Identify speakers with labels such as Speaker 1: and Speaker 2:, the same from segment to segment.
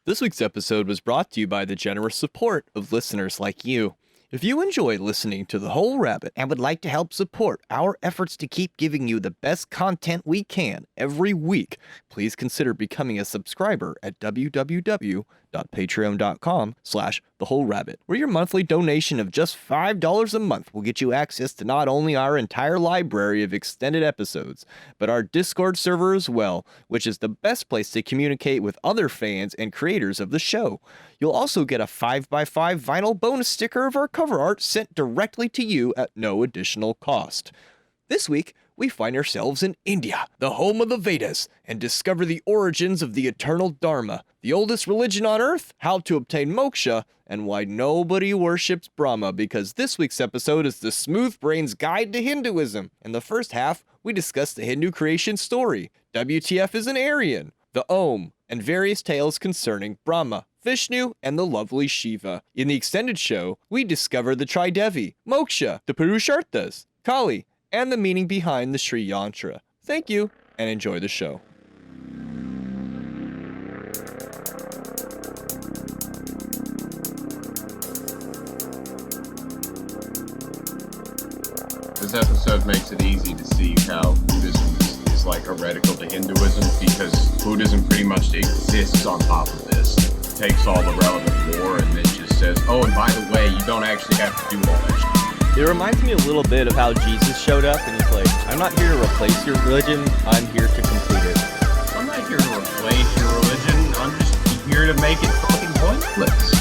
Speaker 1: This week's episode was brought to you by the generous support of listeners like you. If you enjoy listening to The Whole Rabbit and would like to help support our efforts to keep giving you the best content we can every week, please consider becoming a subscriber at www.patreon.com/thewholerabbit, where your monthly donation of just $5 a month will get you access to not only our entire library of extended episodes, but our Discord server as well, which is the best place to communicate with other fans and creators of the show. You'll also get a 5x5 vinyl bonus sticker of our cover art sent directly to you at no additional cost. This week, we find ourselves in India, the home of the Vedas, and discover the origins of the eternal Dharma, the oldest religion on earth, how to obtain Moksha, and why nobody worships Brahma, because this week's episode is the Smoothbrains Guide to Hinduism. In the first half, we discuss the Hindu creation story, WTF is an Aryan, the Om, and various tales concerning Brahma, Vishnu, and the lovely Shiva. In the extended show, we discover the Tridevi, Moksha, the Purusharthas, Kali, and the meaning behind the Sri Yantra. Thank you, and enjoy the show.
Speaker 2: This episode makes it easy to see how Buddhism is like heretical to Hinduism, because Buddhism pretty much exists on top of this. It takes all the relevant lore and then just says, oh, and by the way, you don't actually have to do all that shit.
Speaker 1: It reminds me a little bit of how Jesus showed up and he's like, I'm not here to replace your religion, I'm here to complete it.
Speaker 2: I'm not here to replace your religion, I'm just here to make it fucking pointless.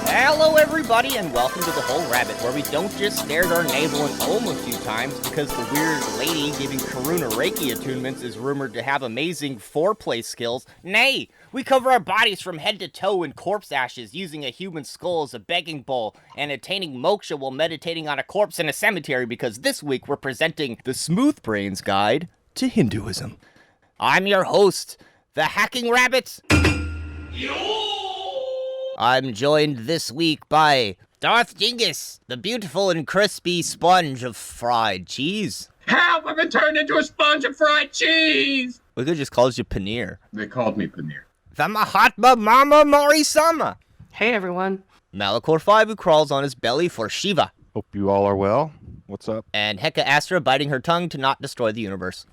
Speaker 3: Hello everybody and welcome to The Whole Rabbit, where we don't just stare at our navel and ohm a few times because the weird lady giving Karuna Reiki attunements is rumored to have amazing foreplay skills. Nay, we cover our bodies from head to toe in corpse ashes, using a human skull as a begging bowl, and attaining moksha while meditating on a corpse in a cemetery, because this week we're presenting the Smoothbrains Guide to Hinduism. I'm your host, the Hacking Rabbit. I'm joined this week by Darth Dingus, the beautiful and crispy sponge of fried cheese.
Speaker 2: Help! I've been turned into a sponge of fried cheese!
Speaker 1: We could just call you Paneer.
Speaker 2: They called me Paneer.
Speaker 3: The Mahatma Mama Mori-sama.
Speaker 4: Hey everyone.
Speaker 3: Malachor 5, who crawls on his belly for Shiva.
Speaker 5: Hope you all are well. What's up?
Speaker 3: And Heka Astra biting her tongue to not destroy the universe.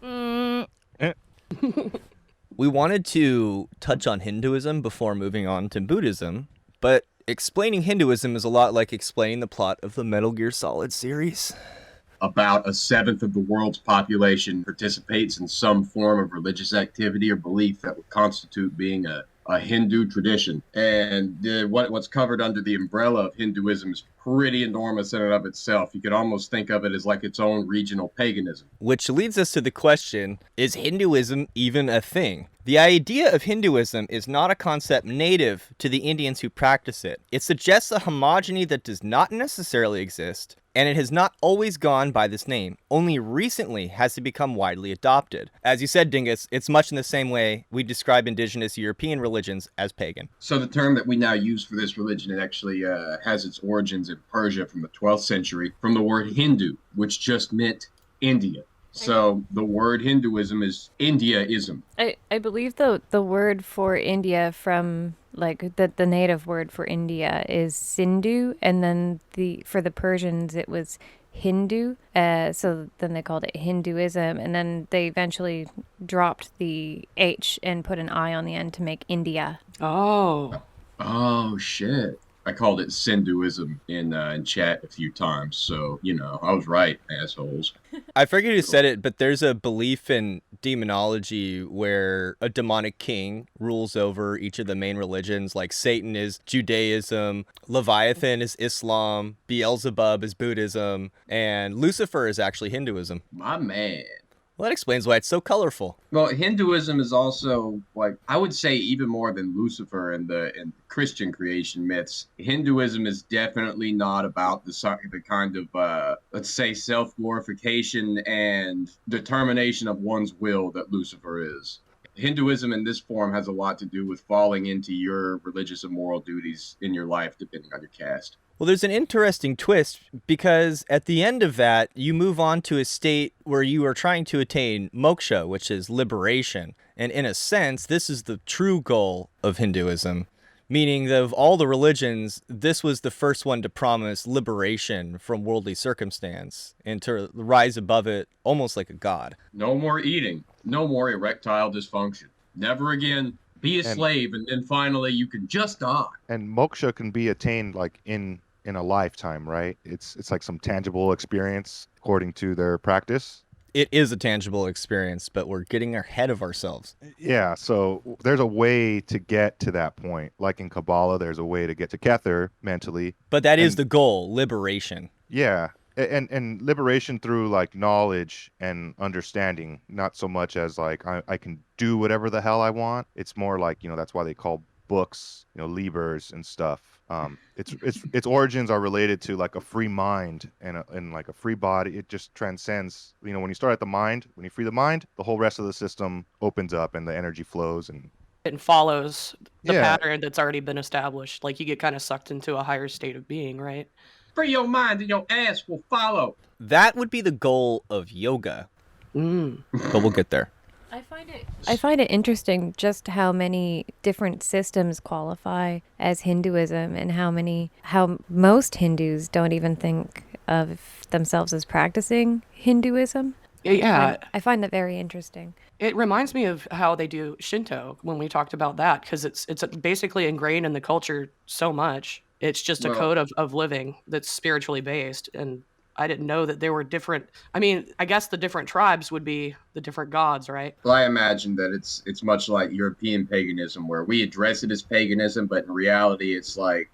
Speaker 3: We wanted to touch on Hinduism before moving on to Buddhism, but explaining Hinduism is a lot like explaining the plot of the Metal Gear Solid series.
Speaker 2: About 1/7 of the world's population participates in some form of religious activity or belief that would constitute being a Hindu tradition. And what's covered under the umbrella of Hinduism is pretty enormous in and of itself. You could almost think of it as like its own regional paganism.
Speaker 1: Which leads us to the question, is Hinduism even a thing? The idea of Hinduism is not a concept native to the Indians who practice it. It suggests a homogeny that does not necessarily exist, and it has not always gone by this name. Only recently has it become widely adopted. As you said, Dingus, it's much in the same way we describe indigenous European religions as pagan.
Speaker 2: So the term that we now use for this religion, it actually has its origins in Persia from the 12th century, from the word Hindu, which just meant India. So the word Hinduism is Indiaism.
Speaker 4: I believe the word for India from like the native word for India is Sindhu, and then for the Persians it was Hindu. So then they called it Hinduism, and then they eventually dropped the H and put an I on the end to make India. Oh.
Speaker 2: Oh, shit. I called it Sinduism in chat a few times, so, I was right, assholes.
Speaker 1: I forget who said it, but there's a belief in demonology where a demonic king rules over each of the main religions, like Satan is Judaism, Leviathan is Islam, Beelzebub is Buddhism, and Lucifer is actually Hinduism.
Speaker 2: My man.
Speaker 1: Well, that explains why it's so colorful.
Speaker 2: Well, Hinduism is also, I would say even more than Lucifer and Christian creation myths. Hinduism is definitely not about the kind of, let's say, self-glorification and determination of one's will that Lucifer is. Hinduism in this form has a lot to do with falling into your religious and moral duties in your life, depending on your caste.
Speaker 1: Well, there's an interesting twist, because at the end of that, you move on to a state where you are trying to attain moksha, which is liberation. And in a sense, this is the true goal of Hinduism, meaning that of all the religions, this was the first one to promise liberation from worldly circumstance and to rise above it almost like a god.
Speaker 2: No more eating. No more erectile dysfunction. Never again be a slave, and then finally you can just die.
Speaker 5: And moksha can be attained like in a lifetime, right? It's like some tangible experience according to their practice.
Speaker 1: It is a tangible experience, but we're getting ahead of ourselves.
Speaker 5: Yeah, so there's a way to get to that point. Like in Kabbalah, there's a way to get to Kether mentally.
Speaker 1: But that is the goal, liberation.
Speaker 5: Yeah, and liberation through like knowledge and understanding, not so much as like I can do whatever the hell I want. It's more like, that's why they call books, libers and stuff. Its origins are related to like a free mind and like a free body. It just transcends. When you start at the mind, when you free the mind, the whole rest of the system opens up and the energy flows and
Speaker 6: it follows the pattern that's already been established. Like you get kind of sucked into a higher state of being, right?
Speaker 2: Free your mind and your ass will follow.
Speaker 1: That would be the goal of yoga. But we'll get there.
Speaker 4: I find it interesting just how many different systems qualify as Hinduism and how most Hindus don't even think of themselves as practicing Hinduism.
Speaker 6: Yeah.
Speaker 4: I find that very interesting.
Speaker 6: It reminds me of how they do Shinto when we talked about that, because it's basically ingrained in the culture so much. It's just a code of living that's spiritually based. And I didn't know that there were different. I mean, I guess the different tribes would be the different gods, right?
Speaker 2: Well, I imagine that it's much like European paganism, where we address it as paganism, but in reality, it's like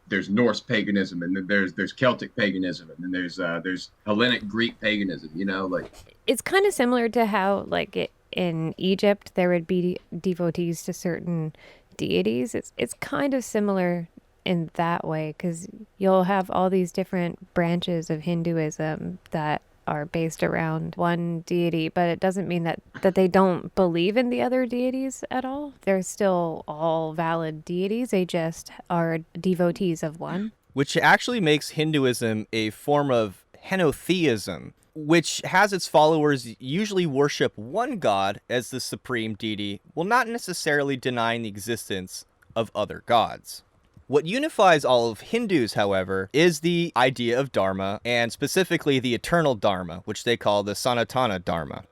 Speaker 2: there's Norse paganism, and then there's Celtic paganism, and then there's Hellenic Greek paganism.
Speaker 4: It's kind of similar to how in Egypt there would be devotees to certain deities. It's kind of similar in that way, because you'll have all these different branches of Hinduism that are based around one deity, but it doesn't mean that they don't believe in the other deities at all. They're still all valid deities. They just are devotees of one.
Speaker 1: Which actually makes Hinduism a form of henotheism, which has its followers usually worship one god as the supreme deity, while not necessarily denying the existence of other gods. What unifies all of Hindus, however, is the idea of Dharma, and specifically the eternal Dharma, which they call the Sanatana Dharma.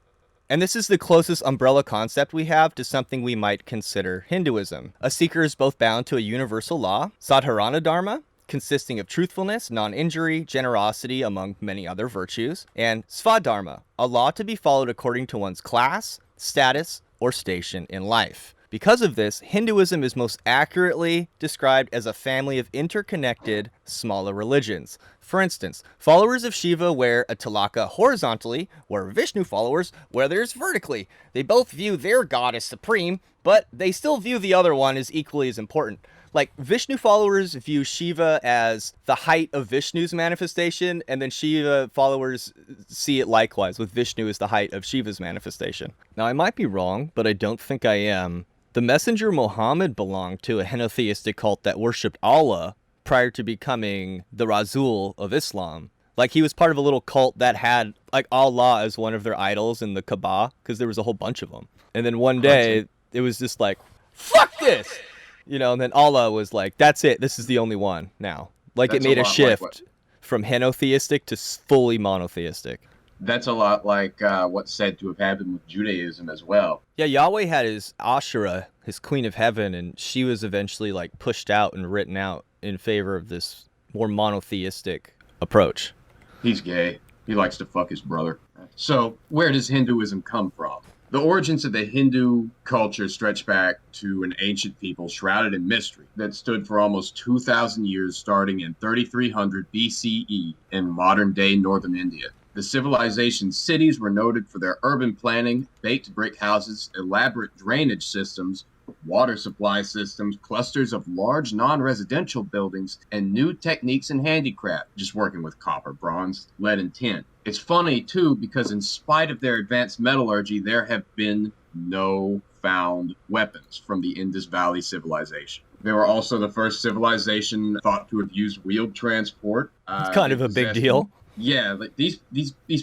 Speaker 1: And this is the closest umbrella concept we have to something we might consider Hinduism. A seeker is both bound to a universal law, Sadharana Dharma, consisting of truthfulness, non-injury, generosity, among many other virtues, and Svadharma, a law to be followed according to one's class, status, or station in life. Because of this, Hinduism is most accurately described as a family of interconnected, smaller religions. For instance, followers of Shiva wear a tilaka horizontally, where Vishnu followers wear theirs vertically. They both view their god as supreme, but they still view the other one as equally as important. Like, Vishnu followers view Shiva as the height of Vishnu's manifestation, and then Shiva followers see it likewise, with Vishnu as the height of Shiva's manifestation. Now, I might be wrong, but I don't think I am. The messenger Muhammad belonged to a henotheistic cult that worshipped Allah prior to becoming the Rasul of Islam. Like, he was part of a little cult that had, like, Allah as one of their idols in the Kaaba, because there was a whole bunch of them. And then one day, it was just like, fuck this! And then Allah was like, that's it, this is the only one now. Like, it made a shift from henotheistic to fully monotheistic.
Speaker 2: That's a lot like what's said to have happened with Judaism as well.
Speaker 1: Yeah, Yahweh had his Ashura, his queen of heaven, and she was eventually like pushed out and written out in favor of this more monotheistic approach.
Speaker 2: He's gay. He likes to fuck his brother. So where does Hinduism come from? The origins of the Hindu culture stretch back to an ancient people shrouded in mystery that stood for almost 2,000 years, starting in 3300 BCE in modern-day northern India. The civilization's cities were noted for their urban planning, baked brick houses, elaborate drainage systems, water supply systems, clusters of large non-residential buildings, and new techniques in handicraft, just working with copper, bronze, lead, and tin. It's funny, too, because in spite of their advanced metallurgy, there have been no found weapons from the Indus Valley civilization. They were also the first civilization thought to have used wheeled transport.
Speaker 1: It's kind of a big deal.
Speaker 2: Yeah, like these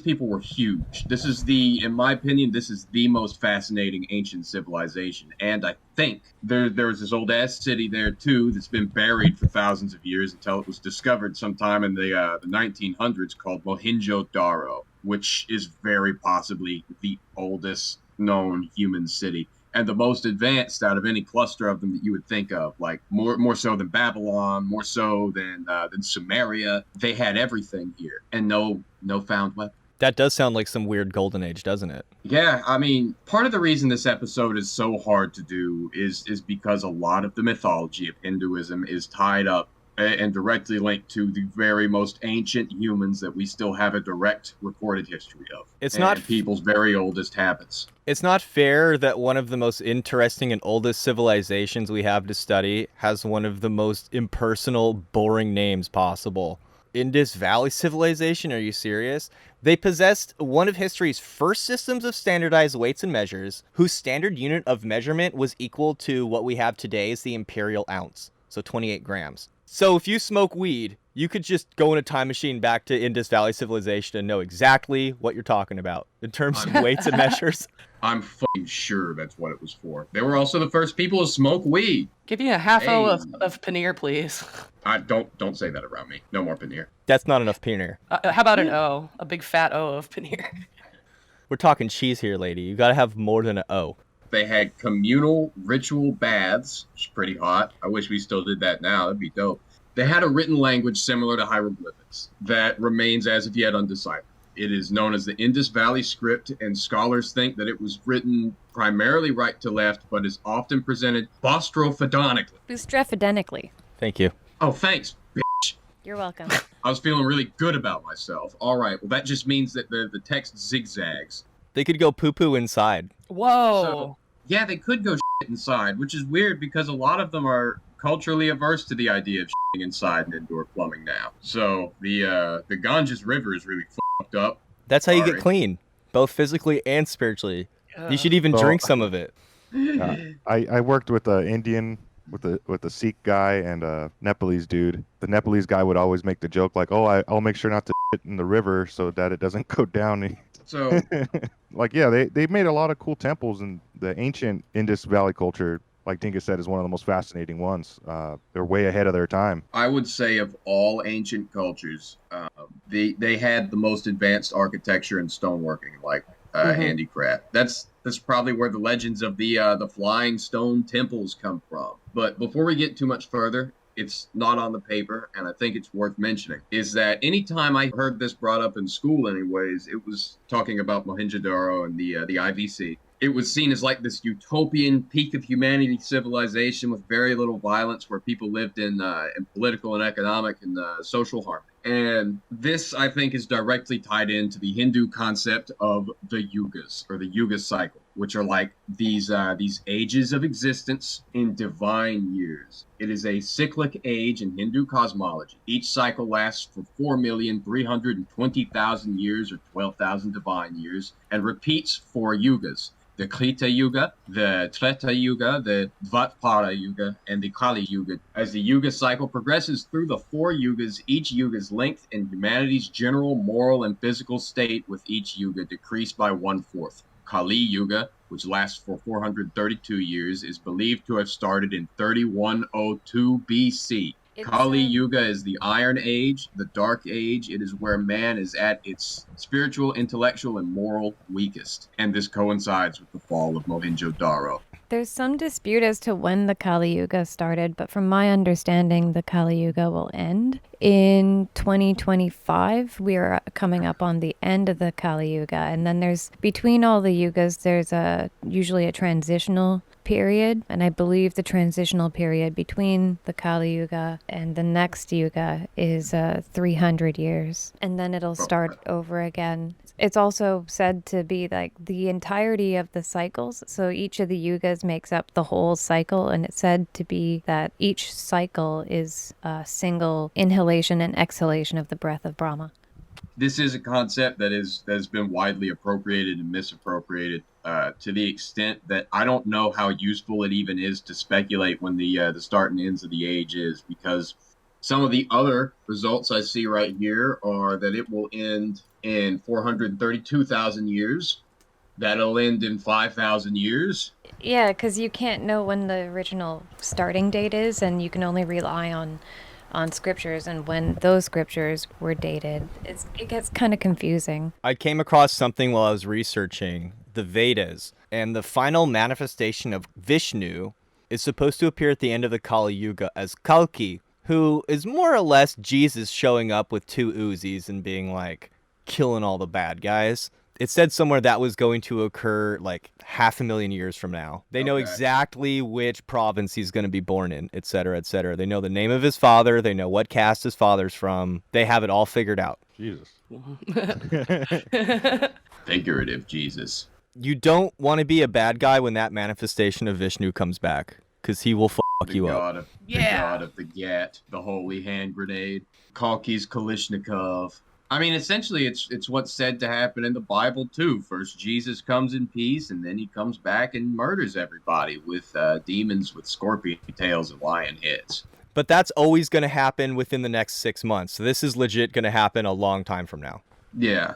Speaker 2: people were huge. This is in my opinion, this is the most fascinating ancient civilization. And I think there's this old ass city there too that's been buried for thousands of years until it was discovered sometime in the 1900s called Mohenjo-Daro, which is very possibly the oldest known human city and the most advanced out of any cluster of them that you would think of, like more so than Babylon, more so than Sumeria. They had everything here, and no found weapon.
Speaker 1: That does sound like some weird golden age, doesn't it?
Speaker 2: Yeah, I mean, part of the reason this episode is so hard to do is because a lot of the mythology of Hinduism is tied up and directly linked to the very most ancient humans that we still have a direct recorded history of.
Speaker 1: It's not
Speaker 2: people's very oldest habits.
Speaker 1: It's not fair that one of the most interesting and oldest civilizations we have to study has one of the most impersonal, boring names possible. Indus Valley Civilization? Are you serious? They possessed one of history's first systems of standardized weights and measures, whose standard unit of measurement was equal to what we have today as the imperial ounce, so 28 grams. So if you smoke weed, you could just go in a time machine back to Indus Valley Civilization and know exactly what you're talking about in terms of weights and measures.
Speaker 2: I'm fucking sure that's what it was for. They were also the first people to smoke weed.
Speaker 6: Give me a half O of paneer, please.
Speaker 2: Don't say that around me. No more paneer.
Speaker 1: That's not enough paneer.
Speaker 6: How about an O? A big fat O of paneer.
Speaker 1: We're talking cheese here, lady. You gotta have more than an O.
Speaker 2: They had communal ritual baths, which is pretty hot. I wish we still did that now. That'd be dope. They had a written language similar to hieroglyphics that remains as of yet undeciphered. It is known as the Indus Valley script, and scholars think that it was written primarily right to left, but is often presented boustrophodonically.
Speaker 4: Boustrophodonically.
Speaker 1: Thank you.
Speaker 2: Oh, thanks, bitch.
Speaker 4: You're welcome.
Speaker 2: I was feeling really good about myself. All right, well, that just means that the text zigzags.
Speaker 1: They could go poo-poo inside.
Speaker 6: Whoa.
Speaker 2: So, yeah, they could go shit inside, which is weird because a lot of them are culturally averse to the idea of shitting inside and indoor plumbing now. So the Ganges River is really fucked up.
Speaker 1: That's how you get clean, both physically and spiritually. You should even drink some of it.
Speaker 5: I worked with an Indian, with a Sikh guy and a Nepalese dude. The Nepalese guy would always make the joke like, "Oh, I'll make sure not to shit in the river so that it doesn't go down."
Speaker 2: So,
Speaker 5: like, yeah, they made a lot of cool temples, and the ancient Indus Valley culture, like Dingus said, is one of the most fascinating ones. They're way ahead of their time.
Speaker 2: I would say of all ancient cultures, they had the most advanced architecture and stoneworking, like handicraft. That's probably where the legends of the flying stone temples come from. But before we get too much further, it's not on the paper, and I think it's worth mentioning, is that anytime I heard this brought up in school anyways, it was talking about Mohenjo-Daro and the IVC. It was seen as like this utopian peak of humanity civilization with very little violence, where people lived in political and economic and social harmony. And this, I think, is directly tied into the Hindu concept of the yugas, or the yuga cycle, which are like these ages of existence in divine years. It is a cyclic age in Hindu cosmology. Each cycle lasts for 4,320,000 years, or 12,000 divine years, and repeats 4 yugas: the Krita Yuga, the Treta Yuga, the Dvapara Yuga, and the Kali Yuga. As the Yuga cycle progresses through the 4 yugas, each yuga's length and humanity's general moral and physical state with each yuga decrease by 1/4. Kali Yuga, which lasts for 432 years, is believed to have started in 3102 BC. Kali Yuga is the Iron Age, the Dark Age. It is where man is at its spiritual, intellectual, and moral weakest. And this coincides with the fall of Mohenjo-Daro.
Speaker 4: There's some dispute as to when the Kali Yuga started, but from my understanding, the Kali Yuga will end in 2025. We are coming up on the end of the Kali Yuga, and then there's, between all the yugas, there's usually a transitional period, and I believe the transitional period between the Kali Yuga and the next Yuga is 300 years, and then it'll start over again. It's also said to be like the entirety of the cycles, so each of the yugas makes up the whole cycle, and it's said to be that each cycle is a single inhalation and exhalation of the breath of Brahma.
Speaker 2: This is a concept that has been widely appropriated and misappropriated to the extent that I don't know how useful it even is to speculate when the start and ends of the age is, because Some of the other results I see right here are that it will end in 432,000 years. That'll end in 5,000 years.
Speaker 4: Yeah, because you can't know when the original starting date is, and you can only rely on scriptures and when those scriptures were dated. It gets kind of confusing.
Speaker 1: I came across something while I was researching the Vedas, and the final manifestation of Vishnu is supposed to appear at the end of the Kali Yuga as Kalki, who is more or less Jesus showing up with 2 Uzis and being like, killing all the bad guys. It said somewhere that was going to occur like 500,000 years from now. They know exactly which province he's going to be born in, et cetera, et cetera. They know the name of his father. They know what caste his father's from. They have it all figured out.
Speaker 5: Jesus.
Speaker 2: Figurative Jesus.
Speaker 1: You don't want to be a bad guy when that manifestation of Vishnu comes back, because he will fuck you up.
Speaker 2: The god of the Gat, the holy hand grenade, Kalki's Kalishnikov. I mean, essentially, it's what's said to happen in the Bible, too. First, Jesus comes in peace, and then he comes back and murders everybody with demons with scorpion tails and lion heads.
Speaker 1: But that's always going to happen within the next 6 months. So this is legit going to happen a long time from now.
Speaker 2: Yeah.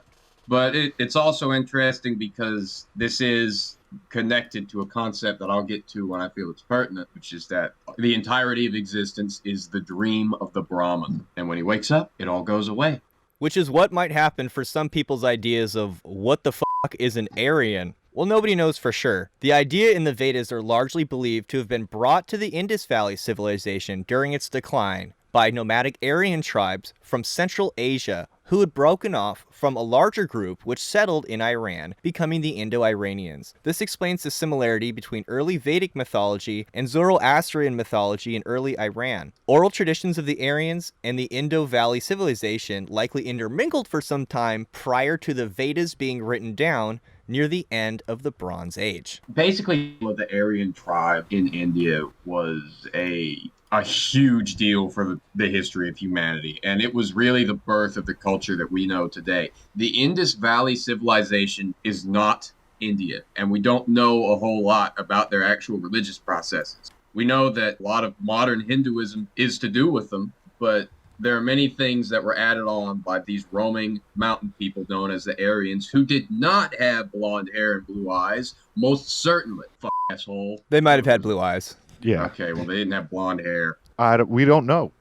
Speaker 2: But it's also interesting because this is connected to a concept that I'll get to when I feel it's pertinent, which is that the entirety of existence is the dream of the Brahman. And when he wakes up, it all goes away.
Speaker 1: Which is what might happen for some people's ideas of what the fuck is an Aryan. Well, nobody knows for sure. The idea in the Vedas are largely believed to have been brought to the Indus Valley civilization during its decline by nomadic Aryan tribes from Central Asia who had broken off from a larger group which settled in Iran, becoming the Indo-Iranians. This explains the similarity between early Vedic mythology and Zoroastrian mythology in early Iran. Oral traditions of the Aryans and the Indo-Valley civilization likely intermingled for some time prior to the Vedas being written down near the end of the Bronze Age.
Speaker 2: Basically, the Aryan tribe in India was a huge deal for the history of humanity, and it was really the birth of the culture that we know today. The Indus Valley civilization is not India, and we don't know a whole lot about their actual religious processes. We know that a lot of modern Hinduism is to do with them, but there are many things that were added on by these roaming mountain people known as the Aryans, who did not have blonde hair and blue eyes, most certainly. Asshole.
Speaker 1: They might have had blue eyes.
Speaker 5: Yeah.
Speaker 2: Okay, well, they didn't have blonde hair.
Speaker 5: We don't know.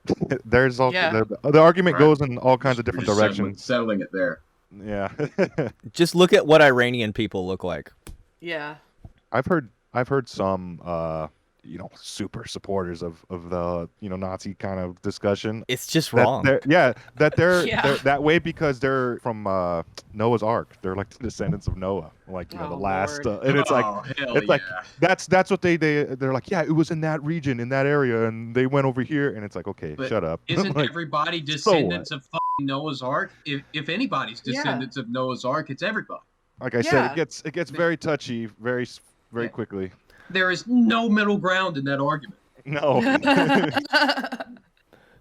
Speaker 5: There's all the argument goes in all kinds of different
Speaker 2: We're just
Speaker 5: directions.
Speaker 2: settling it there.
Speaker 5: Yeah.
Speaker 1: Just look at what Iranian people look like.
Speaker 6: Yeah.
Speaker 5: I've heard some super supporters of the Nazi kind of discussion.
Speaker 1: It's just wrong.
Speaker 5: They're that way because they're from Noah's Ark. They're like the descendants of Noah, like the last. And it's like that's what they're like. Yeah, it was in that region, in that area, and they went over here, and it's like, okay,
Speaker 2: but
Speaker 5: shut up.
Speaker 2: Isn't
Speaker 5: like,
Speaker 2: everybody descendants of fucking Noah's Ark? If anybody's descendants of Noah's Ark, it's everybody.
Speaker 5: Like I said, it gets very touchy very quickly.
Speaker 2: There is no middle ground in that argument.
Speaker 5: No.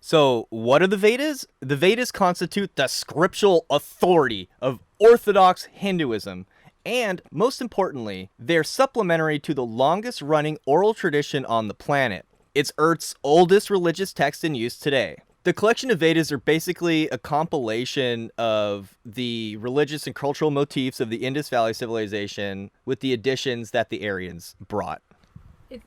Speaker 1: So, what are the Vedas? The Vedas constitute the scriptural authority of Orthodox Hinduism, and, most importantly, they're supplementary to the longest-running oral tradition on the planet. It's Earth's oldest religious text in use today. The collection of Vedas are basically a compilation of the religious and cultural motifs of the Indus Valley civilization with the additions that the Aryans brought.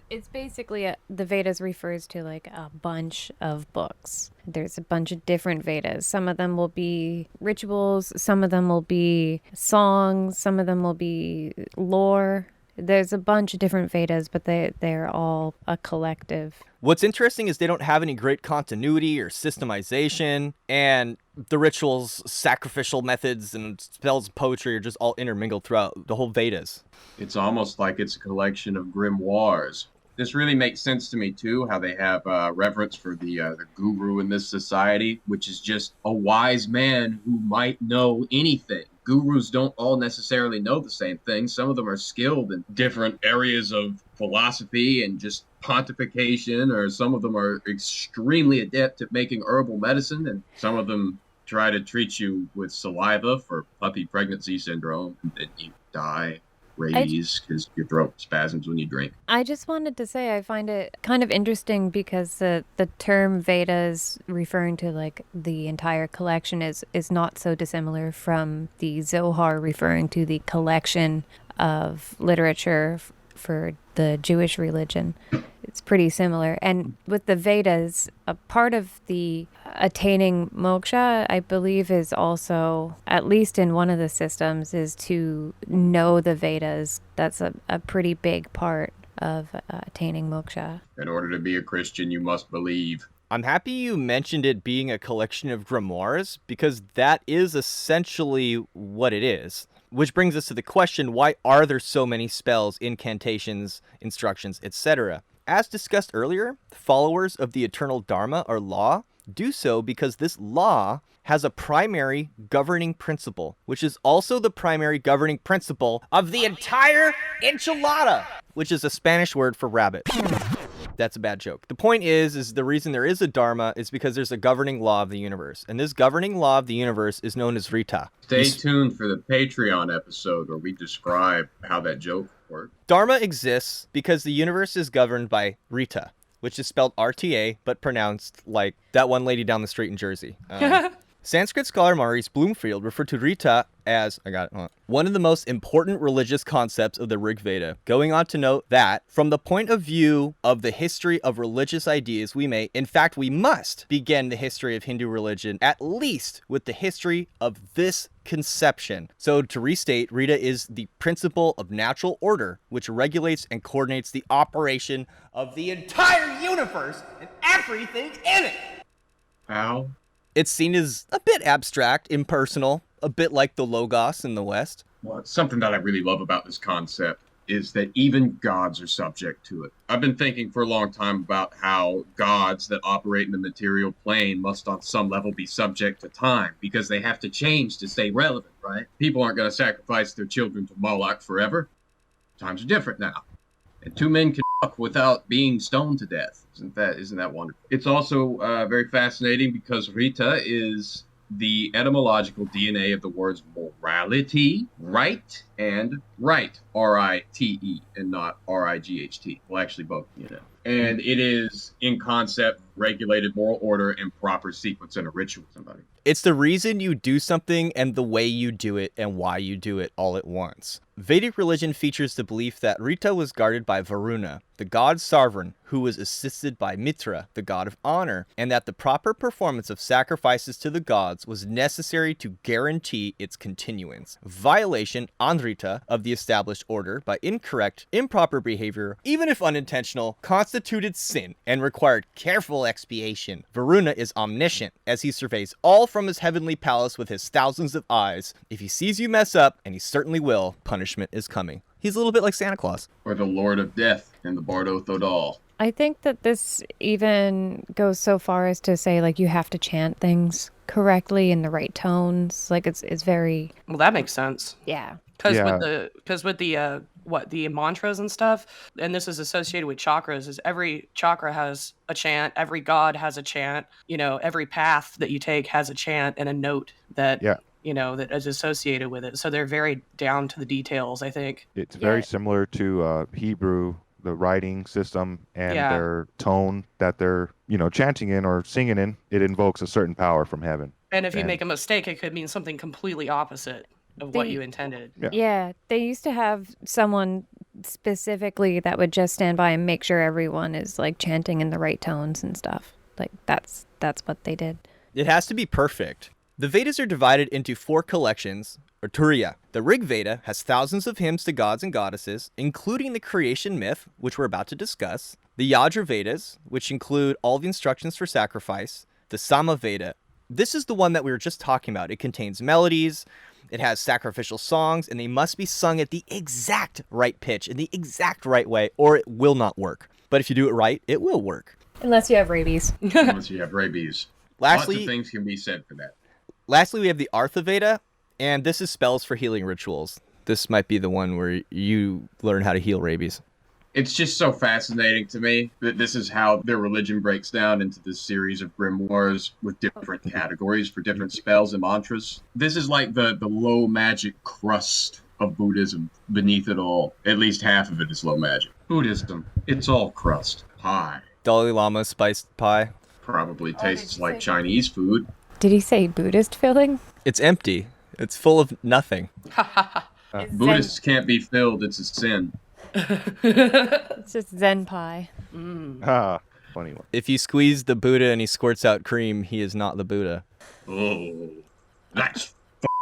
Speaker 4: It's basically the Vedas refers to like a bunch of books. There's a bunch of different Vedas. Some of them will be rituals, some of them will be songs, some of them will be lore. There's a bunch of different Vedas, but they're all a collective.
Speaker 1: What's interesting is they don't have any great continuity or systemization, and the rituals, sacrificial methods, and spells and poetry are just all intermingled throughout the whole Vedas.
Speaker 2: It's almost like it's a collection of grimoires. This really makes sense to me, too, how they have reverence for the guru in this society, which is just a wise man who might know anything. Gurus don't all necessarily know the same thing. Some of them are skilled in different areas of philosophy and just pontification, or some of them are extremely adept at making herbal medicine, and some of them try to treat you with saliva for puppy pregnancy syndrome, and then you die rabies because your throat spasms when you drink.
Speaker 4: I just wanted to say I find it kind of interesting because the term Vedas referring to like the entire collection is not so dissimilar from the Zohar referring to the collection of literature for the Jewish religion. It's pretty similar. And with the Vedas, a part of the attaining moksha, I believe, is also, at least in one of the systems, is to know the Vedas. That's a pretty big part of attaining moksha.
Speaker 2: In order to be a Christian, you must believe.
Speaker 1: I'm happy you mentioned it being a collection of grimoires, because that is essentially what it is. Which brings us to the question, why are there so many spells, incantations, instructions, etc.? As discussed earlier, followers of the eternal Dharma or law do so because this law has a primary governing principle, which is also the primary governing principle of the entire enchilada, which is a Spanish word for rabbit. That's a bad joke. The point is the reason there is a Dharma is because there's a governing law of the universe. And this governing law of the universe is known as Rta.
Speaker 2: Stay tuned for the Patreon episode where we describe how that joke works.
Speaker 1: Dharma exists because the universe is governed by Rta, which is spelled RTA, but pronounced like that one lady down the street in Jersey. Sanskrit scholar Maurice Bloomfield referred to Rta as, one of the most important religious concepts of the Rig Veda, going on to note that, from the point of view of the history of religious ideas, we must begin the history of Hindu religion, at least with the history of this conception. So to restate, Rta is the principle of natural order, which regulates and coordinates the operation of the entire universe and everything in it.
Speaker 2: How?
Speaker 1: It's seen as a bit abstract, impersonal, a bit like the Logos in the West.
Speaker 2: Well, something that I really love about this concept is that even gods are subject to it. I've been thinking for a long time about how gods that operate in the material plane must on some level be subject to time because they have to change to stay relevant, right? People aren't going to sacrifice their children to Moloch forever. Times are different now. And two men can fuck without being stoned to death. Isn't that wonderful? It's also very fascinating because Rta is the etymological DNA of the words morality, right, and right, R-I-T-E, and not R-I-G-H-T. Well, actually both, And it is, in concept, regulated moral order and proper sequence in a ritual.
Speaker 1: It's the reason you do something and the way you do it and why you do it all at once. Vedic religion features the belief that Rta was guarded by Varuna, the god sovereign, who was assisted by Mitra, the god of honor, and that the proper performance of sacrifices to the gods was necessary to guarantee its continuance. Violation on Rta of the established order by improper behavior, even if unintentional, constituted sin and required careful expiation. Varuna is omniscient, as he surveys all from his heavenly palace with his thousands of eyes. If he sees you mess up, and he certainly will, punishment is coming. He's a little bit like Santa Claus.
Speaker 2: Or the Lord of Death in the Bardo Thodal.
Speaker 4: I think that this even goes so far as to say, like, you have to chant things correctly in the right tones. Like, it's very...
Speaker 6: Well, that makes sense.
Speaker 4: Yeah.
Speaker 6: Because with the mantras and stuff, and this is associated with chakras, is every chakra has a chant, every god has a chant, every path that you take has a chant and a note that that is associated with it. So they're very down to the details, I think.
Speaker 5: It's very similar to Hebrew, the writing system and their tone that they're chanting in or singing in. It invokes a certain power from heaven.
Speaker 6: And if you make a mistake, it could mean something completely opposite of what you intended.
Speaker 4: Yeah, they used to have someone specifically that would just stand by and make sure everyone is like chanting in the right tones and stuff. Like that's what they did.
Speaker 1: It has to be perfect. The Vedas are divided into 4 collections, or Turiya. The Rig Veda has thousands of hymns to gods and goddesses, including the creation myth, which we're about to discuss. The Yajur Vedas, which include all the instructions for sacrifice. The Sama Veda. This is the one that we were just talking about. It contains melodies. It has sacrificial songs, and they must be sung at the exact right pitch, in the exact right way, or it will not work. But if you do it right, it will work.
Speaker 4: Unless you have rabies.
Speaker 2: Unless you have rabies.
Speaker 1: Lastly,
Speaker 2: lots of things can be said for that.
Speaker 1: Lastly, we have the Artha Veda, and this is spells for healing rituals. This might be the one where you learn how to heal rabies.
Speaker 2: It's just so fascinating to me that this is how their religion breaks down into this series of grimoires with different categories for different spells and mantras. This is like the low magic crust of Buddhism beneath it all. At least half of it is low magic. Buddhism, it's all crust. Pie.
Speaker 1: Dalai Lama spiced pie.
Speaker 2: Probably
Speaker 4: did
Speaker 2: tastes
Speaker 4: you
Speaker 2: like
Speaker 4: say
Speaker 2: Chinese food.
Speaker 4: Did he say Buddhist filling?
Speaker 1: It's empty. It's full of nothing.
Speaker 2: Buddhists can't be filled, it's a sin.
Speaker 4: It's just Zen pie.
Speaker 5: Ah, funny one.
Speaker 1: If you squeeze the Buddha and he squirts out cream, he is not the Buddha.
Speaker 2: Oh, that's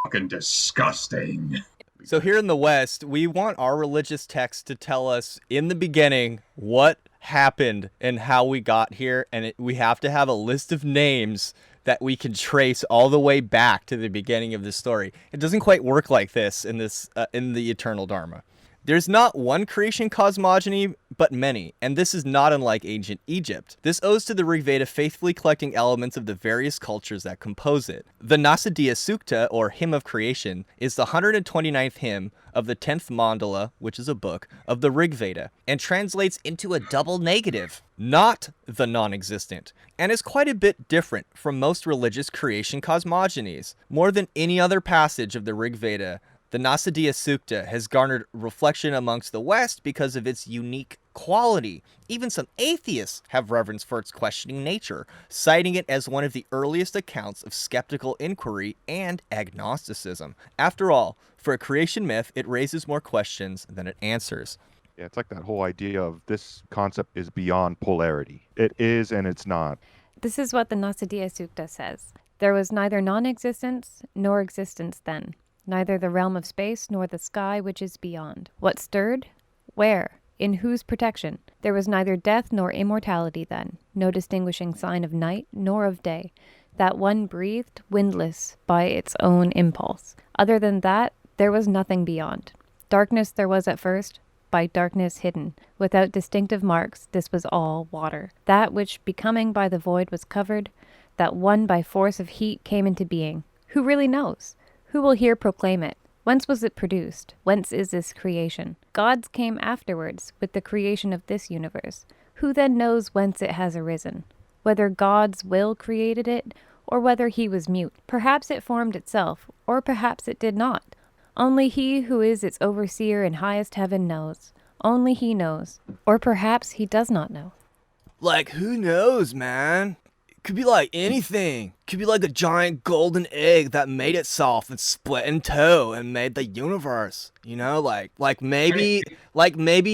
Speaker 2: fucking disgusting.
Speaker 1: So here in the West, we want our religious text to tell us in the beginning what happened and how we got here, and we have to have a list of names that we can trace all the way back to the beginning of the story. It doesn't quite work like this in the Eternal Dharma. There's not one creation cosmogony, but many, and this is not unlike ancient Egypt. This owes to the Rig Veda faithfully collecting elements of the various cultures that compose it. The Nasadiya Sukta, or Hymn of Creation, is the 129th hymn of the 10th mandala, which is a book, of the Rig Veda, and translates into a double negative, not the non-existent, and is quite a bit different from most religious creation cosmogonies. More than any other passage of the Rig Veda, the Nasadiya Sukta has garnered reflection amongst the West because of its unique quality. Even some atheists have reverence for its questioning nature, citing it as one of the earliest accounts of skeptical inquiry and agnosticism. After all, for a creation myth, it raises more questions than it answers.
Speaker 5: Yeah, it's like that whole idea of this concept is beyond polarity. It is and it's not.
Speaker 4: This is what the Nasadiya Sukta says. There was neither non-existence nor existence then, neither the realm of space nor the sky which is beyond. What stirred? Where? In whose protection? There was neither death nor immortality then, no distinguishing sign of night nor of day. That one breathed, windless, by its own impulse. Other than that, there was nothing beyond. Darkness there was at first, by darkness hidden. Without distinctive marks, this was all water. That which, becoming by the void, was covered, that one by force of heat came into being. Who really knows? Who will here proclaim it? Whence was it produced? Whence is this creation? Gods came afterwards with the creation of this universe. Who then knows whence it has arisen? Whether God's will created it, or whether he was mute. Perhaps it formed itself, or perhaps it did not. Only he who is its overseer in highest heaven knows. Only he knows. Or perhaps he does not know.
Speaker 1: Like, who knows, man? Could be like anything. Could be like a giant golden egg that made itself and split in two and made the universe. You know, like maybe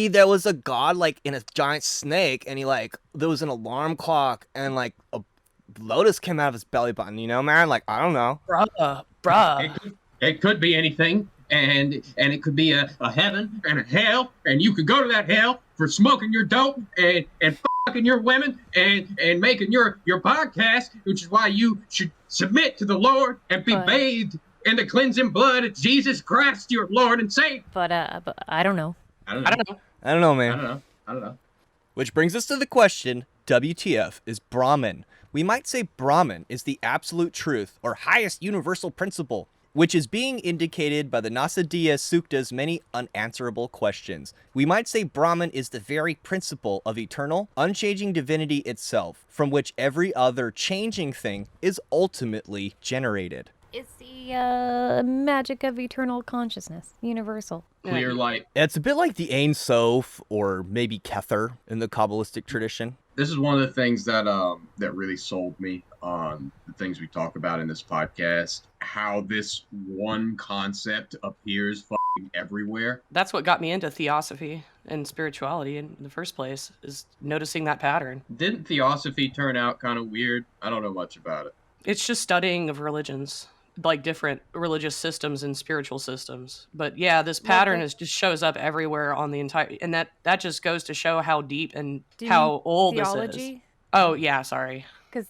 Speaker 1: there was a god like in a giant snake, and there was an alarm clock, and like a lotus came out of his belly button. You know, man. Like, I don't know.
Speaker 6: Bruh.
Speaker 2: It could be anything, and it could be a heaven and a hell, and you could go to that hell for smoking your dope and fucking your women and making your podcast, which is why you should submit to the Lord and be bathed in the cleansing blood of Jesus Christ, your Lord and Savior.
Speaker 4: But I don't know.
Speaker 2: I don't
Speaker 1: know, man.
Speaker 2: I don't know.
Speaker 1: Which brings us to the question, WTF is Brahman? We might say Brahman is the absolute truth or highest universal principle, which is being indicated by the Nasadiya Sukta's many unanswerable questions. We might say Brahman is the very principle of eternal, unchanging divinity itself, from which every other changing thing is ultimately generated.
Speaker 4: It's the magic of eternal consciousness, universal.
Speaker 2: Clear light.
Speaker 1: It's a bit like the Ein Sof, or maybe Kether in the Kabbalistic tradition.
Speaker 2: This is one of the things that really sold me on the things we talk about in this podcast. How this one concept appears fucking everywhere.
Speaker 6: That's what got me into theosophy and spirituality in the first place, is noticing that pattern.
Speaker 2: Didn't theosophy turn out kind of weird? I don't know much about it.
Speaker 6: It's just studying of religions, like different religious systems and spiritual systems. But yeah, this pattern just shows up everywhere on the entire, and that just goes to show how deep and how old
Speaker 4: theology?
Speaker 6: This is. Oh yeah, sorry.
Speaker 4: Because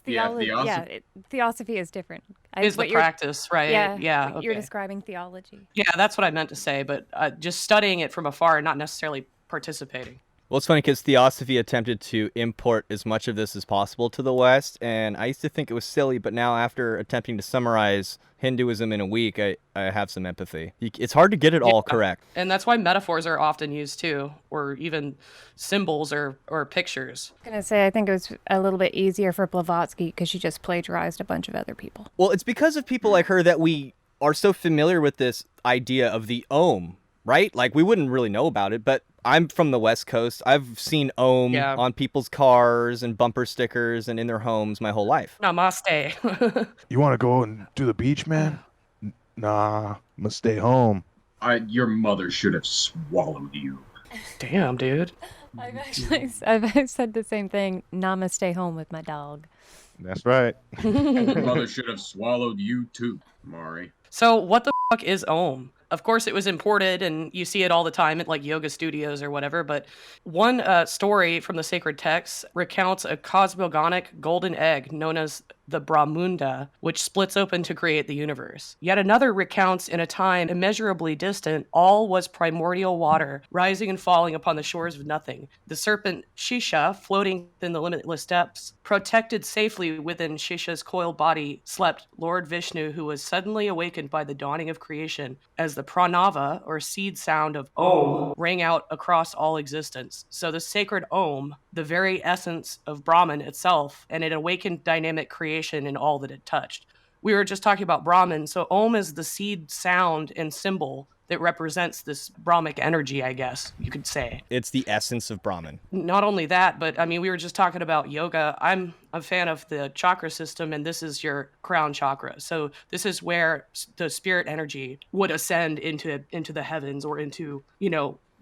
Speaker 4: theosophy is different.
Speaker 6: Is the practice, right? Yeah. Okay.
Speaker 4: You're describing theology.
Speaker 6: Yeah, that's what I meant to say, but just studying it from afar and not necessarily participating.
Speaker 1: Well, it's funny because Theosophy attempted to import as much of this as possible to the West, and I used to think it was silly, but now after attempting to summarize Hinduism in a week, I have some empathy. It's hard to get it all correct.
Speaker 6: And that's why metaphors are often used too, or even symbols or pictures.
Speaker 4: I was going to say, I think it was a little bit easier for Blavatsky because she just plagiarized a bunch of other people.
Speaker 1: Well, it's because of people like her that we are so familiar with this idea of the Om, right? Like, we wouldn't really know about it, but I'm from the West Coast. I've seen Om
Speaker 6: Yeah.
Speaker 1: on people's cars and bumper stickers and in their homes my whole life.
Speaker 6: Namaste.
Speaker 5: You want to go and do the beach, man? Nah, I'm gonna stay home.
Speaker 2: Your mother should have swallowed you.
Speaker 6: Damn, dude.
Speaker 4: I've said the same thing. Namaste home with my dog.
Speaker 5: That's right.
Speaker 2: Your mother should have swallowed you too, Mari.
Speaker 6: So what the fuck is Om? Of course, it was imported, and you see it all the time at like yoga studios or whatever. But one story from the sacred texts recounts a cosmogonic golden egg known as the Brahmunda, which splits open to create the universe. Yet another recounts in a time immeasurably distant, all was primordial water, rising and falling upon the shores of nothing. The serpent Shisha, floating in the limitless depths, protected safely within Shisha's coiled body, slept Lord Vishnu, who was suddenly awakened by the dawning of creation, as the pranava, or seed sound of Om, rang out across all existence. So the sacred Om, the very essence of Brahman itself, and it awakened dynamic creation in all that it touched. We were just talking about Brahman, so Om is the seed sound and symbol that represents this Brahmic energy, I guess you could say.
Speaker 1: It's the essence of Brahman.
Speaker 6: Not only that, but I mean, we were just talking about yoga. I'm a fan of the chakra system, and this is your crown chakra. So this is where the spirit energy would ascend into the heavens, or into,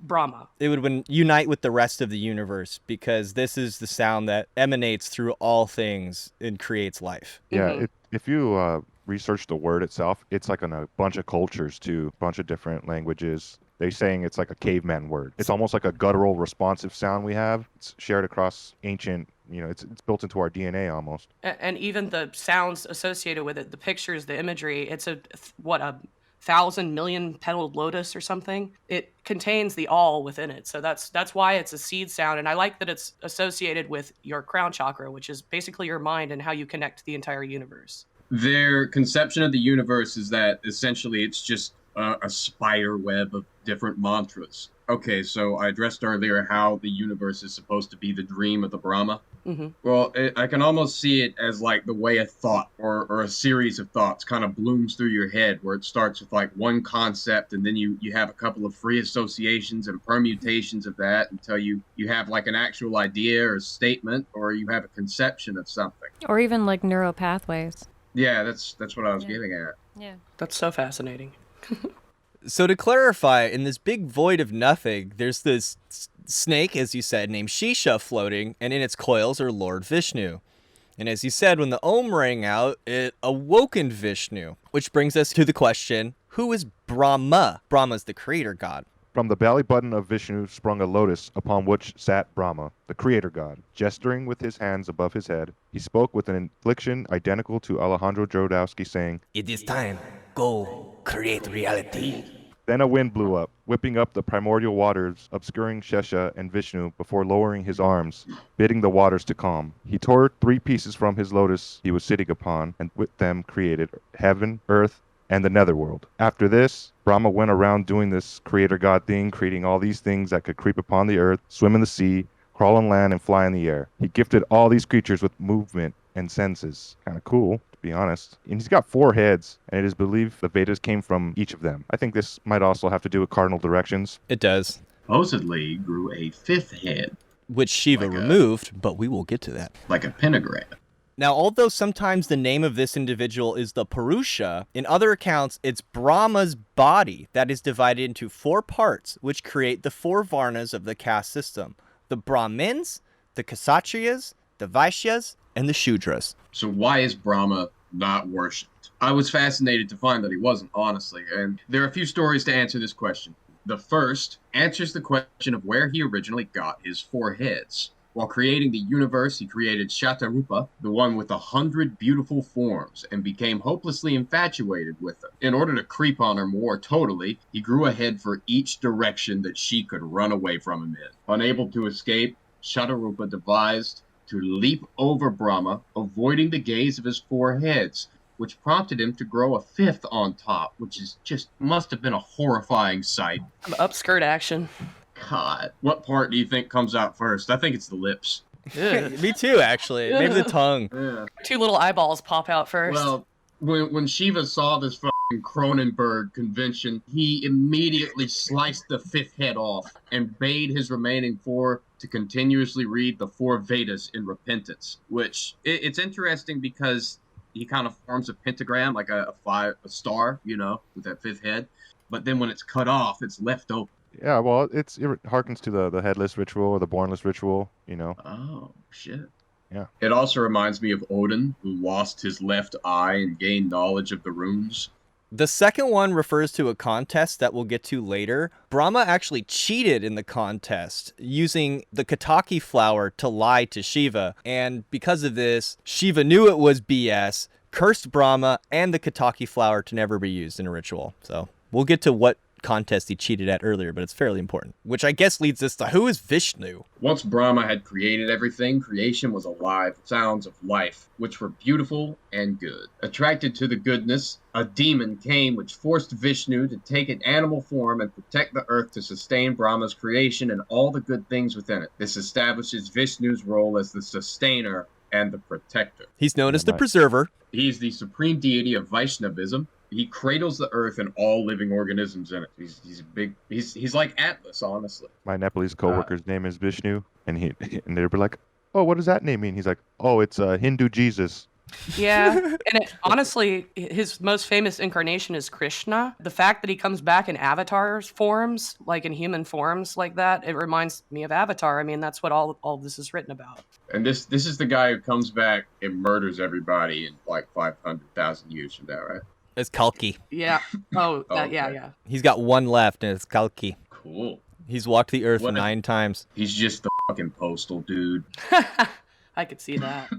Speaker 6: Brahma.
Speaker 1: It would unite with the rest of the universe, because this is the sound that emanates through all things and creates life.
Speaker 5: Yeah, if you research the word itself, it's like in a bunch of cultures too, a bunch of different languages. They're saying it's like a caveman word. It's almost like a guttural responsive sound we have. It's shared across ancient, it's built into our DNA almost.
Speaker 6: And even the sounds associated with it, the pictures, the imagery, it's a 1,000 million petaled lotus or something. It contains the all within it. So that's why it's a seed sound. And I like that it's associated with your crown chakra, which is basically your mind and how you connect to the entire universe.
Speaker 2: Their conception of the universe is that essentially it's just a spider web of different mantras. Okay, so I addressed earlier how the universe is supposed to be the dream of the Brahma.
Speaker 6: Mm-hmm.
Speaker 2: Well, I can almost see it as like the way a thought or a series of thoughts kind of blooms through your head, where it starts with like one concept, and then you have a couple of free associations and permutations of that until you have like an actual idea or statement, or you have a conception of something.
Speaker 4: Or even like neural pathways.
Speaker 2: Yeah, that's what I was getting at.
Speaker 4: Yeah.
Speaker 6: That's so fascinating.
Speaker 1: So to clarify, in this big void of nothing, there's this snake, as you said, named Shisha floating, and in its coils are Lord Vishnu. And as you said, when the Om rang out, it awokened Vishnu, which brings us to the question, who is Brahma? Brahma's the creator god.
Speaker 5: From the belly button of Vishnu sprung a lotus upon which sat Brahma, the creator god. Gesturing with his hands above his head, he spoke with an inflection identical to Alejandro Jodorowsky, saying,
Speaker 7: "It is time. Go create reality."
Speaker 5: Then a wind blew up, whipping up the primordial waters, obscuring Shesha and Vishnu before lowering his arms, bidding the waters to calm. He tore 3 pieces from his lotus he was sitting upon, and with them created heaven, earth, and the netherworld. After this, Brahma went around doing this creator god thing, creating all these things that could creep upon the earth, swim in the sea, crawl on land, and fly in the air. He gifted all these creatures with movement and senses. Kind of cool, to be honest. And he's got 4 heads, and it is believed the Vedas came from each of them. I think this might also have to do with cardinal directions.
Speaker 1: It does.
Speaker 2: Supposedly grew a 5th head,
Speaker 1: Which Shiva removed, but we will get to that.
Speaker 2: like a pentagram.
Speaker 1: Now, although sometimes the name of this individual is the Purusha, in other accounts, it's Brahma's body that is divided into 4 parts, which create the 4 Varnas of the caste system. The Brahmins, the Kshatriyas, the Vaishyas, and the Shudras.
Speaker 2: So why is Brahma not worshipped? I was fascinated to find that he wasn't, honestly, and there are a few stories to answer this question. The first answers the question of where he originally got his 4 heads. While creating the universe, he created Shatarupa, the one with 100 beautiful forms, and became hopelessly infatuated with her. In order to creep on her more totally, he grew a head for each direction that she could run away from him in. Unable to escape, Shatarupa devised to leap over Brahma, avoiding the gaze of his 4 heads, which prompted him to grow a 5th on top, which is just must have been a horrifying sight.
Speaker 6: Upskirt action.
Speaker 2: God, what part do you think comes out first? I think it's the lips.
Speaker 1: Me too, actually. Maybe the tongue.
Speaker 2: Yeah.
Speaker 6: 2 little eyeballs pop out first.
Speaker 2: Well, when Shiva saw this fucking Cronenberg convention, he immediately sliced the 5th head off and bade his remaining 4 to continuously read the 4 Vedas in repentance, which it's interesting because he kind of forms a pentagram, like a star, with that 5th head. But then when it's cut off, it's left open.
Speaker 5: Yeah, well, it harkens to the headless ritual or the bornless ritual,
Speaker 2: Oh, shit.
Speaker 5: Yeah.
Speaker 2: It also reminds me of Odin, who lost his left eye and gained knowledge of the runes.
Speaker 1: The second one refers to a contest that we'll get to later. Brahma actually cheated in the contest using the Ketaki flower to lie to Shiva. And because of this, Shiva knew it was BS, cursed Brahma and the Ketaki flower to never be used in a ritual. So we'll get to what contest he cheated at earlier, but it's fairly important. Which I guess leads us to, who is Vishnu?
Speaker 2: Once Brahma had created everything, creation was alive, sounds of life, which were beautiful and good. Attracted to the goodness, a demon came which forced Vishnu to take an animal form and protect the earth to sustain Brahma's creation and all the good things within it. This establishes Vishnu's role as the sustainer and the protector.
Speaker 1: He's known as the preserver.
Speaker 2: He's the supreme deity of Vaishnavism. He cradles the earth and all living organisms in it. He's like Atlas, honestly.
Speaker 5: My Nepalese coworker's name is Vishnu, and they'd be like, "Oh, what does that name mean?" He's like, "Oh, it's Hindu Jesus."
Speaker 6: Yeah, and honestly, his most famous incarnation is Krishna. The fact that he comes back in avatar forms, like in human forms like that, it reminds me of Avatar. I mean, that's what all this is written about.
Speaker 2: And this is the guy who comes back and murders everybody in like 500,000 years from now, right?
Speaker 1: It's Kalki.
Speaker 6: Yeah. Oh,
Speaker 2: Okay.
Speaker 6: yeah.
Speaker 1: He's got one left, and it's Kalki.
Speaker 2: Cool.
Speaker 1: He's walked the earth 9 times.
Speaker 2: He's just the fucking postal dude.
Speaker 6: I could see that.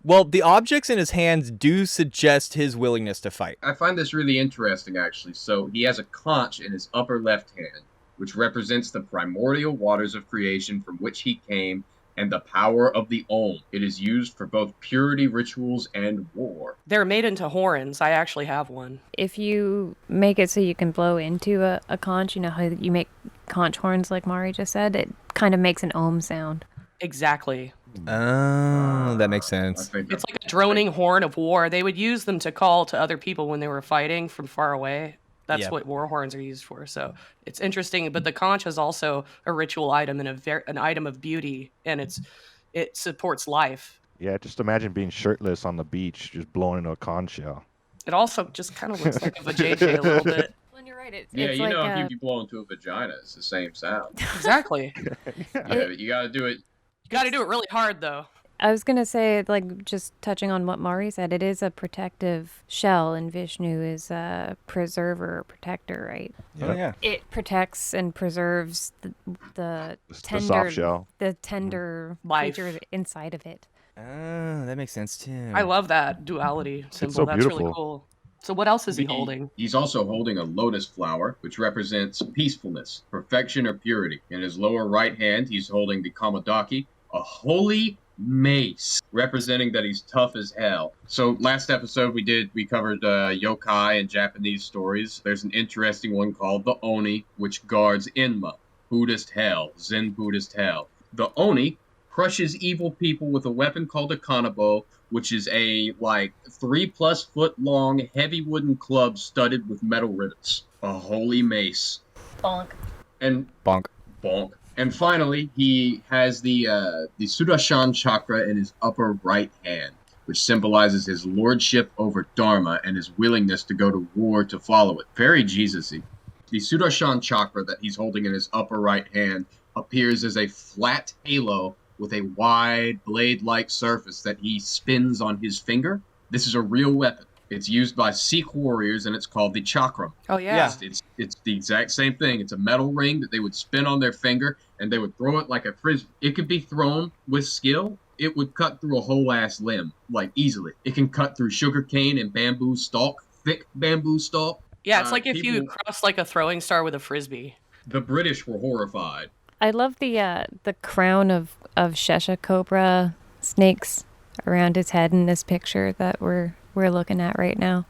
Speaker 1: Well, the objects in his hands do suggest his willingness to fight.
Speaker 2: I find this really interesting, actually. So he has a conch in his upper left hand, which represents the primordial waters of creation from which he came, and the power of the Om. It is used for both purity rituals and war.
Speaker 6: They're made into horns. I actually have one.
Speaker 4: If you make it so you can blow into a conch, you know how you make conch horns like Mari just said, it kind of makes an Om sound.
Speaker 6: Exactly.
Speaker 1: Oh, that makes sense.
Speaker 6: It's like a droning horn of war. They would use them to call to other people when they were fighting from far away. That's what war horns are used for. So it's interesting. But the conch is also a ritual item and an item of beauty, and it supports life.
Speaker 5: Yeah, just imagine being shirtless on the beach, just blowing into a conch shell.
Speaker 6: It also just kind of looks like a vajayjay a little bit.
Speaker 4: Well, you're right. It's
Speaker 2: Yeah,
Speaker 4: like
Speaker 2: if you blow into a vagina, it's the same sound.
Speaker 6: Exactly.
Speaker 2: Yeah, you gotta do it.
Speaker 6: You got to do it really hard, though.
Speaker 4: I was going to say, like, just touching on what Mari said, it is a protective shell, and Vishnu is a preserver or protector, right?
Speaker 1: Yeah.
Speaker 4: It protects and preserves the tender,
Speaker 5: soft shell.
Speaker 4: the tender
Speaker 6: Life.
Speaker 4: creature inside of it.
Speaker 1: Oh, that makes sense too.
Speaker 6: I love that duality symbol.
Speaker 5: so
Speaker 6: That's really
Speaker 5: beautiful.
Speaker 6: cool. So what else is he holding?
Speaker 2: He's also holding a lotus flower, which represents peacefulness, perfection, or purity. In his lower right hand, he's holding the Kamadaki, a holy mace, representing that he's tough as hell. So last episode we covered yokai and Japanese stories. There's an interesting one called the Oni, which guards Enma, Buddhist hell, Zen Buddhist hell. The Oni crushes evil people with a weapon called a kanabo, which is a 3+ foot long heavy wooden club studded with metal rivets. A holy mace.
Speaker 4: Bonk.
Speaker 2: And
Speaker 1: Bonk.
Speaker 2: bonk. And finally, he has the Sudarshan chakra in his upper right hand, which symbolizes his lordship over Dharma and his willingness to go to war to follow it. Very Jesus-y. The Sudarshan chakra that he's holding in his upper right hand appears as a flat halo with a wide blade-like surface that he spins on his finger. This is a real weapon. It's used by Sikh warriors, and it's called the chakram.
Speaker 6: Oh, yeah.
Speaker 2: It's the exact same thing. It's a metal ring that they would spin on their finger, and they would throw it like a frisbee. It could be thrown with skill. It would cut through a whole ass limb, easily. It can cut through sugarcane and bamboo stalk, thick bamboo stalk.
Speaker 6: Yeah, it's like if you cross a throwing star with a frisbee.
Speaker 2: The British were horrified.
Speaker 4: I love the crown of Shesha cobra snakes around his head in this picture that we're looking at right now.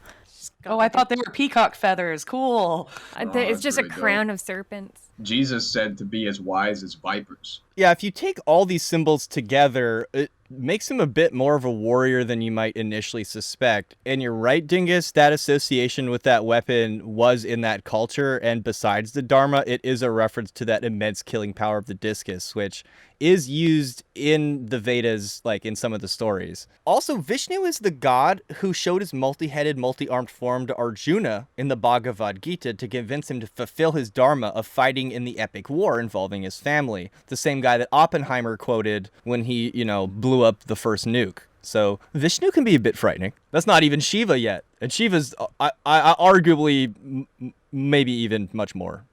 Speaker 6: Oh, I thought they were peacock feathers. Cool.
Speaker 4: It's just a
Speaker 2: really
Speaker 4: crown of serpents.
Speaker 2: Jesus said to be as wise as vipers.
Speaker 1: Yeah, if you take all these symbols together, makes him a bit more of a warrior than you might initially suspect. And you're right, Dingus, that association with that weapon was in that culture, and besides the Dharma, it is a reference to that immense killing power of the discus, which is used in the Vedas, like in some of the stories. Also, Vishnu is the god who showed his multi-headed, multi-armed form to Arjuna in the Bhagavad Gita to convince him to fulfill his dharma of fighting in the epic war involving his family. The same guy that Oppenheimer quoted when he, blew up the first nuke. So Vishnu can be a bit frightening. That's not even Shiva yet. And Shiva's arguably maybe even much more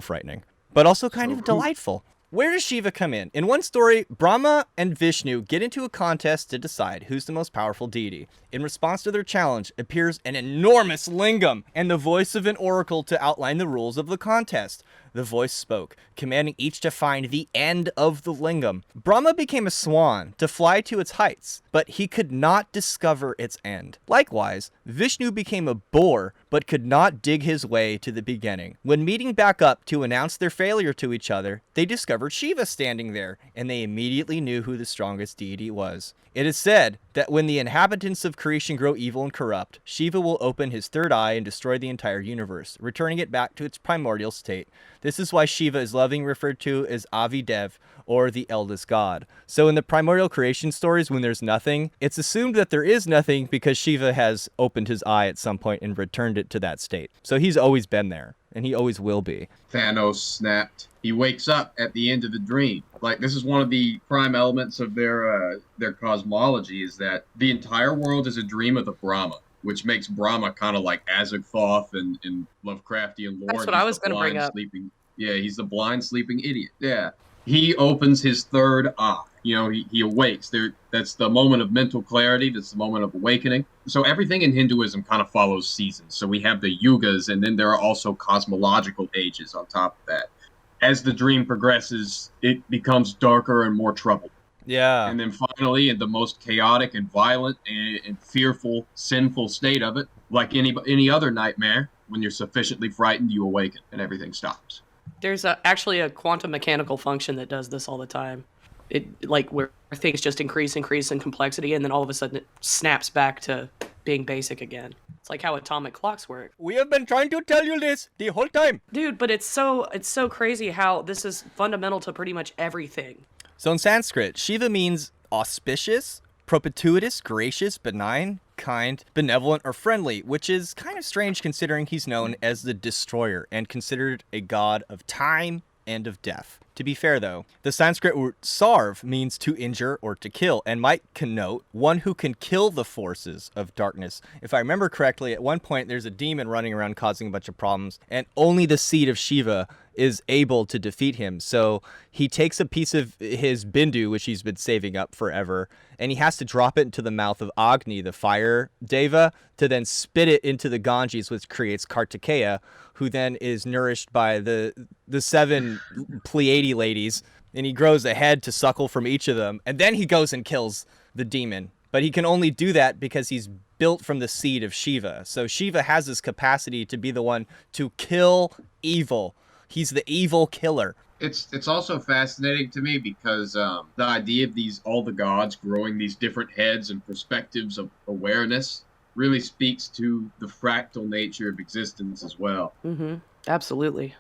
Speaker 1: frightening, but also kind of delightful. Where does Shiva come in? In one story, Brahma and Vishnu get into a contest to decide who's the most powerful deity. In response to their challenge, appears an enormous lingam and the voice of an oracle to outline the rules of the contest. The voice spoke, commanding each to find the end of the lingam. Brahma became a swan to fly to its heights, but he could not discover its end. Likewise, Vishnu became a boar, but could not dig his way to the beginning. When meeting back up to announce their failure to each other, they discovered Shiva standing there, and they immediately knew who the strongest deity was. It is said that when the inhabitants of creation grow evil and corrupt, Shiva will open his third eye and destroy the entire universe, returning it back to its primordial state. This is why Shiva is lovingly referred to as Avidev, or the eldest god. So in the primordial creation stories, when there's nothing, it's assumed that there is nothing because Shiva has opened his eye at some point and returned it to that state. So he's always been there, and he always will be.
Speaker 2: Thanos snapped. He wakes up at the end of the dream. Like, this is one of the prime elements of their cosmology, is that the entire world is a dream of the Brahma, which makes Brahma kind of like Azathoth in Lovecraftian lore.
Speaker 6: That's what I was going to bring up.
Speaker 2: He's the blind sleeping idiot. Yeah. He opens his third eye. He awakes. That's the moment of mental clarity. That's the moment of awakening. So everything in Hinduism kind of follows seasons. So we have the yugas, and then there are also cosmological ages on top of that. As the dream progresses, it becomes darker and more troubled.
Speaker 1: Yeah.
Speaker 2: And then finally, in the most chaotic and violent and fearful, sinful state of it, like any other nightmare, when you're sufficiently frightened, you awaken and everything stops.
Speaker 6: There's actually a quantum mechanical function that does this all the time. It where things just increase in complexity, and then all of a sudden it snaps back to being basic again. It's like how atomic clocks work.
Speaker 1: We have been trying to tell you this the whole time.
Speaker 6: Dude, but it's so crazy how this is fundamental to pretty much everything.
Speaker 1: So in Sanskrit, Shiva means auspicious, propitious, gracious, benign, kind, benevolent, or friendly, which is kind of strange considering he's known as the destroyer and considered a god of time and of death. To be fair, though, the Sanskrit word sarv means to injure or to kill, and might connote one who can kill the forces of darkness. If I remember correctly, at one point there's a demon running around causing a bunch of problems, and only the seed of Shiva is able to defeat him. So he takes a piece of his bindu, which he's been saving up forever, and he has to drop it into the mouth of Agni, the fire deva, to then spit it into the Ganges, which creates Kartikeya, who then is nourished by the 7 Pleiade ladies, and he grows a head to suckle from each of them, and then he goes and kills the demon. But he can only do that because he's built from the seed of Shiva. So Shiva has this capacity to be the one to kill evil. He's the evil killer.
Speaker 2: It's also fascinating to me because the idea of all the gods growing these different heads and perspectives of awareness really speaks to the fractal nature of existence as well.
Speaker 6: Mm-hmm. Absolutely.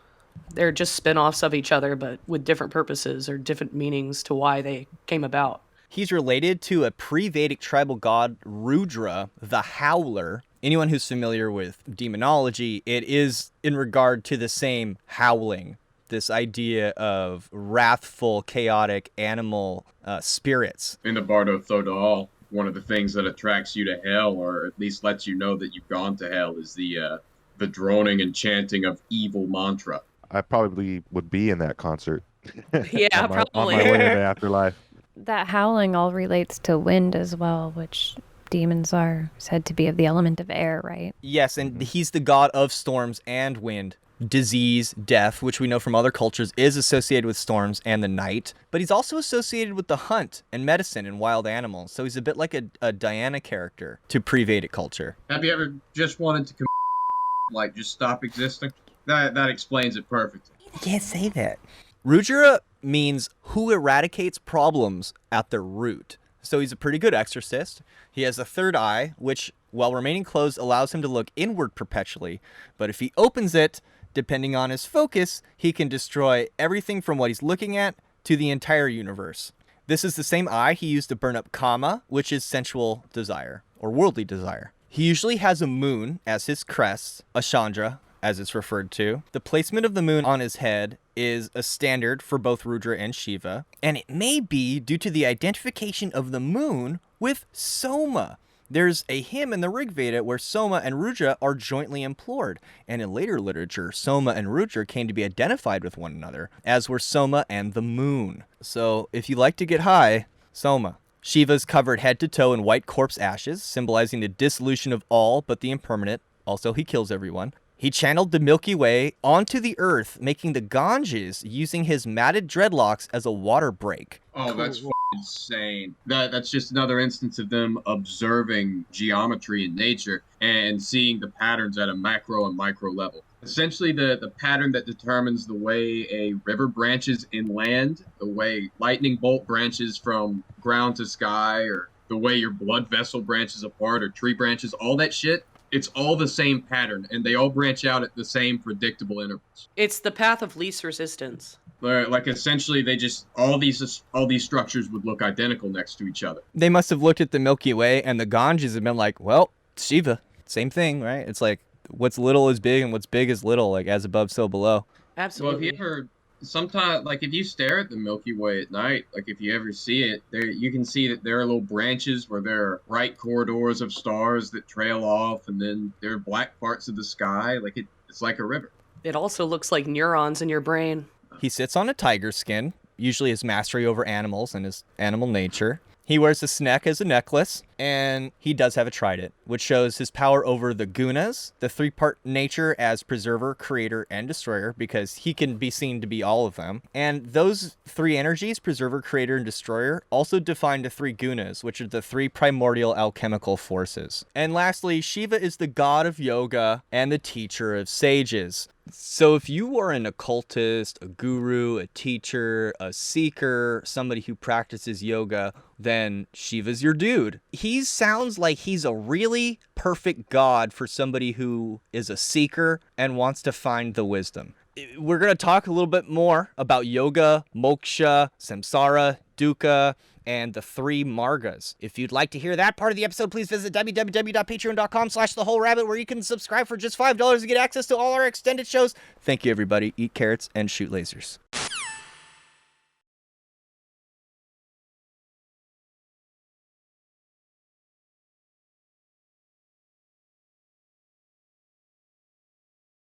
Speaker 6: They're just spin-offs of each other, but with different purposes or different meanings to why they came about.
Speaker 1: He's related to a pre-Vedic tribal god, Rudra, the Howler. Anyone who's familiar with demonology, it is in regard to the same howling, this idea of wrathful, chaotic animal spirits.
Speaker 2: In the Bardo Thodal, one of the things that attracts you to hell, or at least lets you know that you've gone to hell, is the droning and chanting of evil mantra.
Speaker 5: I probably would be in that concert.
Speaker 6: Yeah,
Speaker 5: On
Speaker 6: probably.
Speaker 5: my way to the afterlife.
Speaker 4: That howling all relates to wind as well, which demons are said to be of the element of air, right?
Speaker 1: Yes, and he's the god of storms and wind. Disease, death, which we know from other cultures is associated with storms and the night, but he's also associated with the hunt and medicine and wild animals. So he's a bit like a Diana character to pre-Vedic culture.
Speaker 2: Have you ever just wanted to just stop existing? That explains it perfectly.
Speaker 1: You can't say that. Rudra means who eradicates problems at their root. So he's a pretty good exorcist. He has a third eye, which, while remaining closed, allows him to look inward perpetually. But if he opens it, depending on his focus, he can destroy everything from what he's looking at to the entire universe. This is the same eye he used to burn up kama, which is sensual desire, or worldly desire. He usually has a moon as his crest, a Chandra, as it's referred to. The placement of the moon on his head is a standard for both Rudra and Shiva, and it may be due to the identification of the moon with Soma. There's a hymn in the Rig Veda where Soma and Rudra are jointly implored, and in later literature, Soma and Rudra came to be identified with one another, as were Soma and the moon. So if you like to get high, Soma. Shiva's covered head to toe in white corpse ashes, symbolizing the dissolution of all but the impermanent. Also, he kills everyone. He channeled the Milky Way onto the earth, making the Ganges using his matted dreadlocks as a water break.
Speaker 2: Oh, cool. That's insane. That's just another instance of them observing geometry in nature and seeing the patterns at a macro and micro level. Essentially, the pattern that determines the way a river branches inland, the way lightning bolt branches from ground to sky, or the way your blood vessel branches apart, or tree branches, all that shit. It's all the same pattern, and they all branch out at the same predictable intervals.
Speaker 6: It's the path of least resistance.
Speaker 2: Like, essentially, they just all these structures would look identical next to each other.
Speaker 1: They must have looked at the Milky Way and the Ganges and been like, well, Shiva, same thing, right? It's like what's little is big and what's big is little, like as above, so below.
Speaker 6: Absolutely.
Speaker 2: Well, if you ever sometimes, like, if you stare at the Milky Way at night, like if you ever see it, there you can see that there are little branches where there are bright corridors of stars that trail off, and then there are black parts of the sky. Like it's like a river.
Speaker 6: It also looks like neurons in your brain.
Speaker 1: He sits on a tiger skin, usually his mastery over animals and his animal nature. He wears a snek as a necklace, and he does have a trident, which shows his power over the gunas, the three-part nature as preserver, creator, and destroyer, because he can be seen to be all of them. And those three energies, preserver, creator, and destroyer, also define the three gunas, which are the three primordial alchemical forces. And lastly, Shiva is the god of yoga and the teacher of sages. So if you are an occultist, a guru, a teacher, a seeker, somebody who practices yoga, then Shiva's your dude. He sounds like he's a really perfect god for somebody who is a seeker and wants to find the wisdom. We're going to talk a little bit more about yoga, moksha, samsara, dukkha, and the three margas. If you'd like to hear that part of the episode, please visit www.patreon.com/thewholerabbit, where you can subscribe for just $5 to get access to all our extended shows. Thank you, everybody. Eat carrots and shoot lasers.